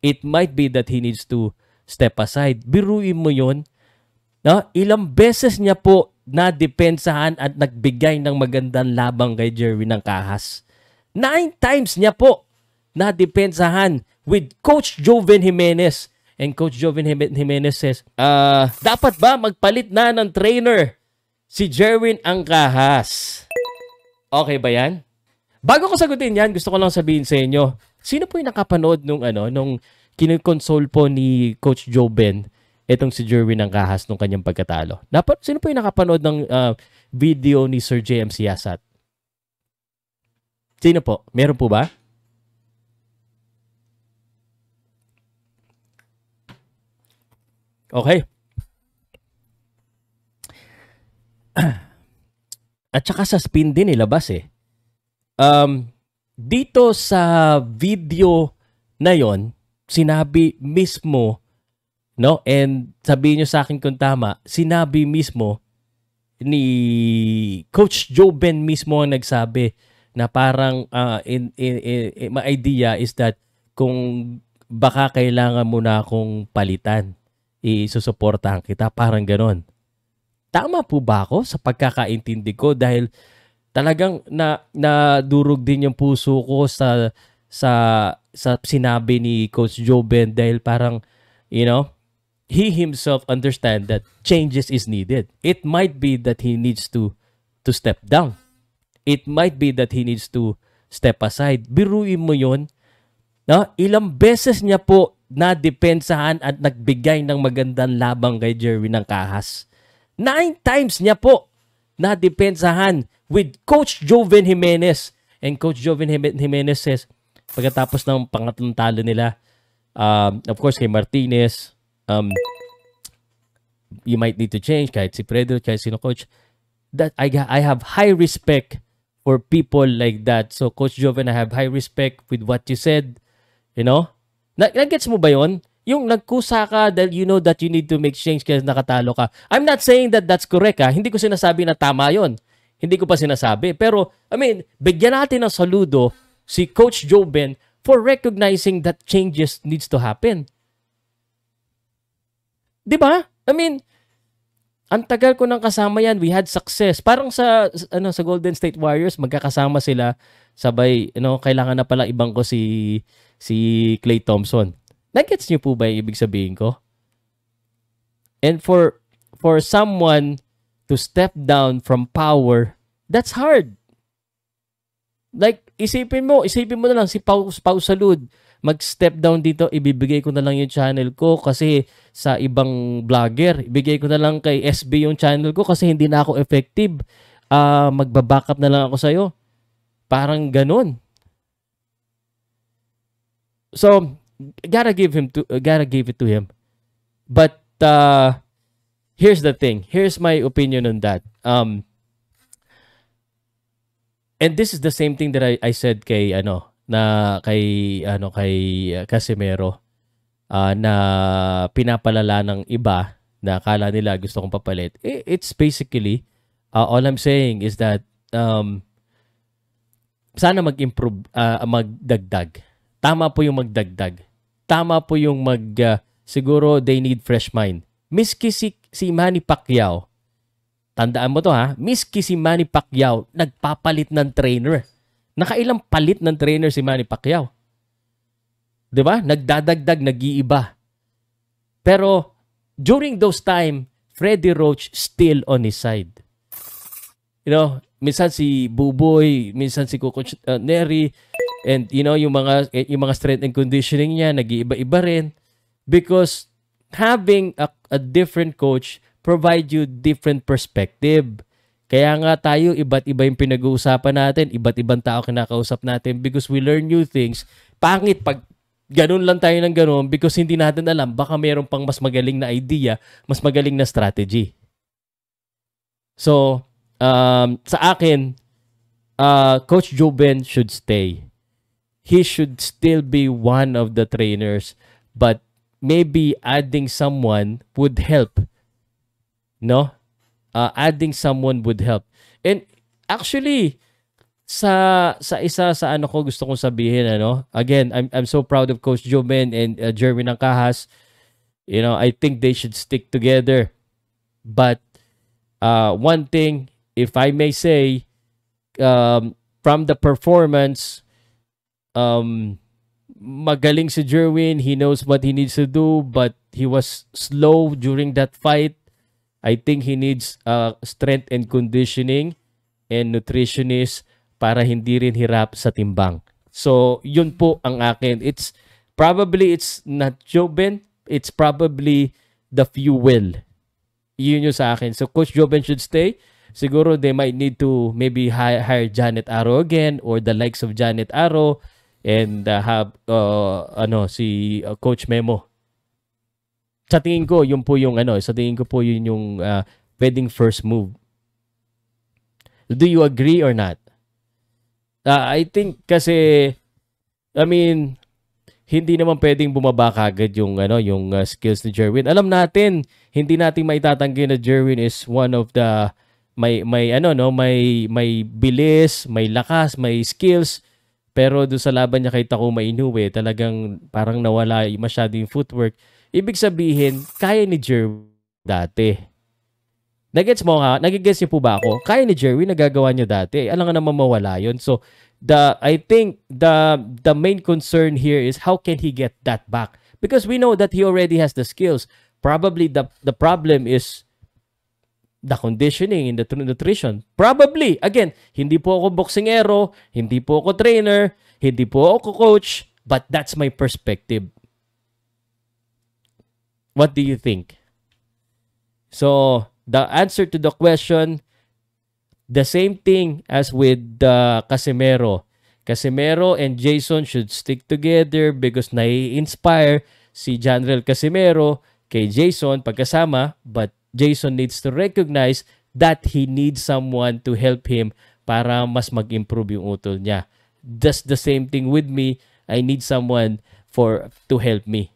It might be that he needs to step aside. Biruin mo yun. No? Ilang beses niya po nadepensahan at nagbigay ng magandang labang kay Jerwin ng Kahas. 9 times niya po nadepensahan with Coach Joven Jimenez. And Coach Joven Jimenez says, dapat ba magpalit na ng trainer si Jerwin Angkahas? Okay ba yan? Bago ko sagutin yan, gusto ko lang sabihin sa inyo, sino po yung nakapanood nung kinukonsole po ni Coach Joven itong si Jerwin Angkahas nung kanyang pagkatalo? Sino po yung nakapanood ng video ni Sir JM Siasat? Sino po? Meron po ba? Okay. At saka sa spin din nilabas eh. Dito sa video na yon, sinabi mismo, no? And sabihin nyo sa akin kung tama, sinabi mismo ni Coach Joven mismo ang nagsabi na parang my idea is that kung baka kailangan mo na akong palitan, isusuportahan kita, parang ganon. Tama po ba ako sa pagkakaintindi ko? Dahil talagang nadurog din yung puso ko sa sinabi ni Coach Joven, dahil parang, he himself understand that changes is needed. It might be that he needs to step down. It might be that he needs to step aside. Biruin mo yun. No? Ilang beses niya po nadepensahan at nagbigay ng magandang labang kay Jerwin Angkahas. 9 times niya po nadepensahan with Coach Joven Jimenez. And Coach Joven Jimenez says, pagkatapos ng pangatlong talo nila, of course kay Martinez, you might need to change, kahit si Fredo, kahit sino coach, that I have high respect for people like that. So Coach Joven, I have high respect with what you said. Nag-gets mo ba yun? Yung nagkusa ka dahil you know that you need to make change kasi nakatalo ka. I'm not saying that that's correct ha. Hindi ko sinasabi na tama yon. Hindi ko pa sinasabi. Pero, bigyan natin ng saludo si Coach Joven for recognizing that changes needs to happen. Diba? Ang tagal ko nang kasama yan. We had success. Parang sa Golden State Warriors, magkakasama sila. Sabay, kailangan na pala ibang ko si Klay Thompson. Nagets niyo po ba yung ibig sabihin ko? And for someone to step down from power, that's hard. Like, isipin mo na lang si Pau Salud, mag-step down dito, ibibigay ko na lang yung channel ko kasi sa ibang vlogger, ibigay ko na lang kay SB yung channel ko kasi hindi na ako effective. Magba-backup na lang ako sa'yo. Parang ganun. So, gotta give it to him. But here's the thing. Here's my opinion on that. And this is the same thing that I said kay Casimero na pinapalala ng iba na akala nila gusto kong papalit. It's basically all I'm saying is that sana mag-improve, magdagdag. Tama po yung magdagdag. Tama po yung siguro they need fresh mind. Miski si Manny Pacquiao, tandaan mo to ha, miski si Manny Pacquiao, nagpapalit ng trainer. Nakailang palit ng trainer si Manny Pacquiao. Diba? Nagdadagdag, nag-iiba. Pero, during those time, Freddie Roach still on his side. Minsan si Buboy, minsan si Coach Neri, and yung mga strength and conditioning niya nag-iiba-iba rin because having a different coach provide you different perspective. Kaya nga tayo iba't iba yung pinag-uusapan natin, iba't ibang tao kinakausap natin because we learn new things. Pangit pag ganun lang tayo ng ganun because hindi natin alam baka mayroon pang mas magaling na idea, mas magaling na strategy. So, sa akin, Coach Joven should stay. He should still be one of the trainers, but maybe adding someone would help. No? Adding someone would help. And actually, sa isa sa ano ko gusto kong sabihin, ano, again, I'm so proud of Coach Joben and Jeremy Nangkahas. You know, I think they should stick together. But one thing, if I may say, from the performance, magaling si Jerwin. He knows what he needs to do, but he was slow during that fight. I think he needs strength and conditioning and nutritionist para hindi rin hirap sa timbang. So, yun po ang akin. It's not Joben, it's probably the fuel. Yun yung sa akin. So, Coach Joben should stay. Siguro they might need to maybe hire Janet Arrow again or the likes of Janet Arrow and have si Coach Memo. Sa tingin ko, yun po yung pwedeng first move. Do you agree or not? I think kasi, I mean, hindi naman pwedeng bumaba kagad yung skills ni Jerwin. Alam natin, hindi natin maitatanggi na Jerwin is one of the may bilis, may lakas, may skills. Pero doon sa laban niya kay Takuma Inoue, talagang parang nawala masyado yung footwork. Ibig sabihin, kaya ni Jerwin dati. Nagets mo nga? Nagigets niyo po ba ako? Kaya ni Jerwin, nagagawa niya dati. Alam nga naman mawala yun. So, I think the main concern here is how can he get that back? Because we know that he already has the skills. Probably the problem is the conditioning and the nutrition. Probably. Again, hindi po ako boksingero, hindi po ako trainer, hindi po ako coach, but that's my perspective. What do you think? So, the answer to the question, the same thing as with Casimero. Casimero and Jason should stick together because nai-inspire si Janrel Casimero kay Jason pagkasama, but Jason needs to recognize that he needs someone to help him para mas mag-improve yung utol niya. That's the same thing with me. I need someone to help me.